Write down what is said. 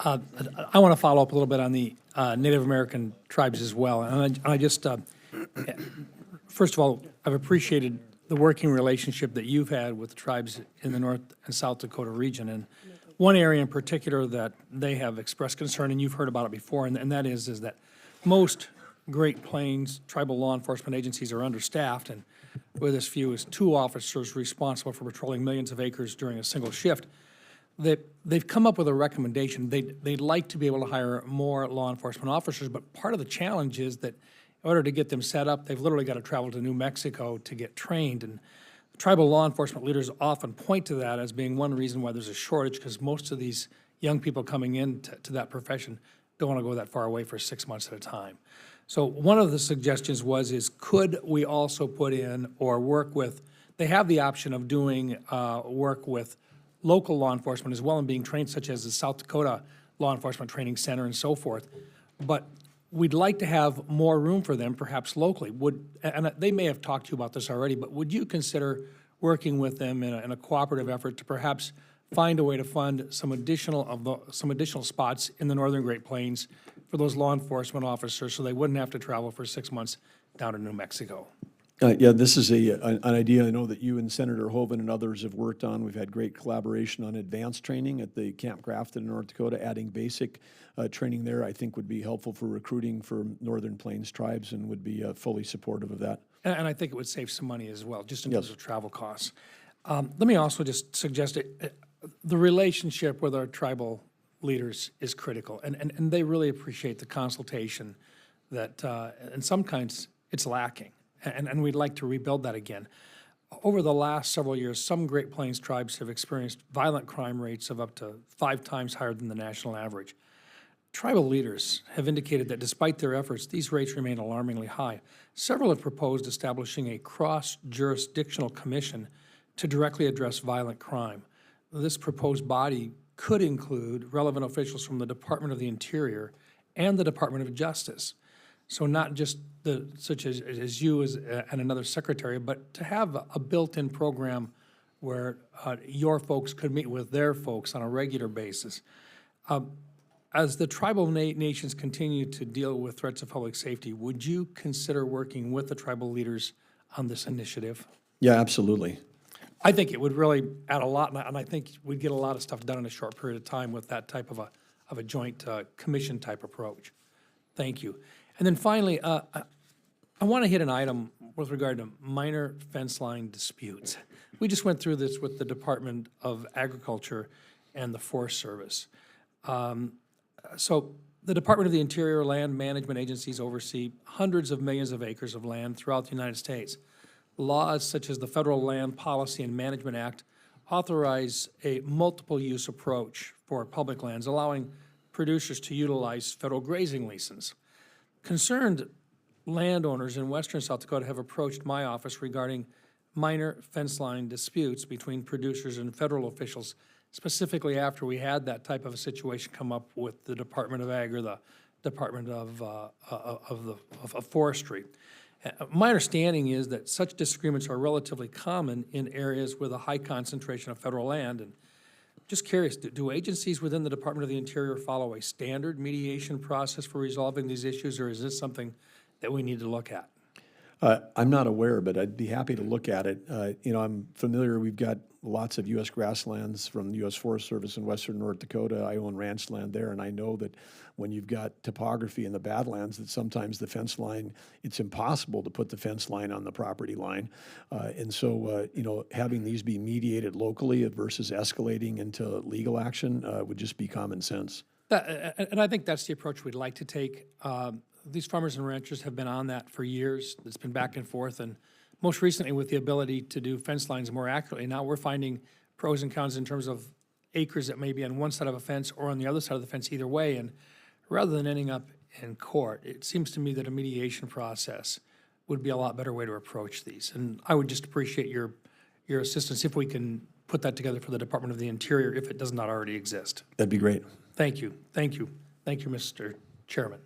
Uh, I want to follow up a little bit on the Native American tribes as well. And I just, first of all, I've appreciated the working relationship that you've had with the tribes in the North and South Dakota region. And one area in particular that they have expressed concern, and you've heard about it before, and that is that most Great Plains tribal law enforcement agencies are understaffed, and with as few as 2 officers responsible for patrolling millions of acres during a single shift. They've come up with a recommendation. They'd like to be able to hire more law enforcement officers, but part of the challenge is that in order to get them set up, they've literally got to travel to New Mexico to get trained. And tribal law enforcement leaders often point to that as being one reason why there's a shortage, because most of these young people coming into that profession don't want to go that far away for 6 months at a time. So one of the suggestions is could we also put in or work with, they have the option of doing work with local law enforcement as well and being trained, such as the South Dakota Law Enforcement Training Center and so forth. But we'd like to have more room for them, perhaps locally. And they may have talked to you about this already, but would you consider working with them in a cooperative effort to perhaps find a way to fund some additional spots in the Northern Great Plains for those law enforcement officers so they wouldn't have to travel for 6 months down to New Mexico? Yeah, this is an idea I know that you and Senator Hoeven and others have worked on. We've had great collaboration on advanced training at the Camp Grafton in North Dakota. Adding basic training there, I think, would be helpful for recruiting for Northern Plains tribes and would be fully supportive of that. And I think it would save some money as well, just in terms of travel costs. Let me also just suggest the relationship with our tribal leaders is critical, and they really appreciate the consultation that, and sometimes it's lacking. And we'd like to rebuild that again. Over the last several years, some Great Plains tribes have experienced violent crime rates of up to 5 times higher than the national average. Tribal leaders have indicated that despite their efforts, these rates remain alarmingly high. Several have proposed establishing a cross-jurisdictional commission to directly address violent crime. This proposed body could include relevant officials from the Department of the Interior and the Department of Justice. So not just such as you and another secretary, but to have a built-in program where your folks could meet with their folks on a regular basis. As the tribal nations continue to deal with threats of public safety, would you consider working with the tribal leaders on this initiative? Yeah, absolutely. I think it would really add a lot, and I think we'd get a lot of stuff done in a short period of time with that type of a joint commission type approach. Thank you. And then finally, I want to hit an item with regard to minor fence line disputes. We just went through this with the Department of Agriculture and the Forest Service. So the Department of the Interior land management agencies oversee hundreds of millions of acres of land throughout the United States. Laws such as the Federal Land Policy and Management Act authorize a multiple-use approach for public lands, allowing producers to utilize federal grazing leases. Concerned landowners in western South Dakota have approached my office regarding minor fence line disputes between producers and federal officials, specifically after we had that type of a situation come up with the Department of Ag or the Department of Forestry. My understanding is that such disagreements are relatively common in areas with a high concentration of federal land. And just curious, do agencies within the Department of the Interior follow a standard mediation process for resolving these issues, or is this something that we need to look at? I'm not aware, but I'd be happy to look at it. I'm familiar. We've got lots of U.S. grasslands from the U.S. Forest Service in western North Dakota. I own ranch land there, and I know that when you've got topography in the Badlands, that sometimes the fence line, it's impossible to put the fence line on the property line. And so, having these be mediated locally versus escalating into legal action would just be common sense. And I think that's the approach we'd like to take. These farmers and ranchers have been on that for years. It's been back and forth, and most recently with the ability to do fence lines more accurately. Now we're finding pros and cons in terms of acres that may be on one side of a fence or on the other side of the fence either way, and rather than ending up in court, it seems to me that a mediation process would be a lot better way to approach these. And I would just appreciate your assistance if we can put that together for the Department of the Interior if it does not already exist. That'd be great. Thank you. Thank you. Thank you, Mr. Chairman.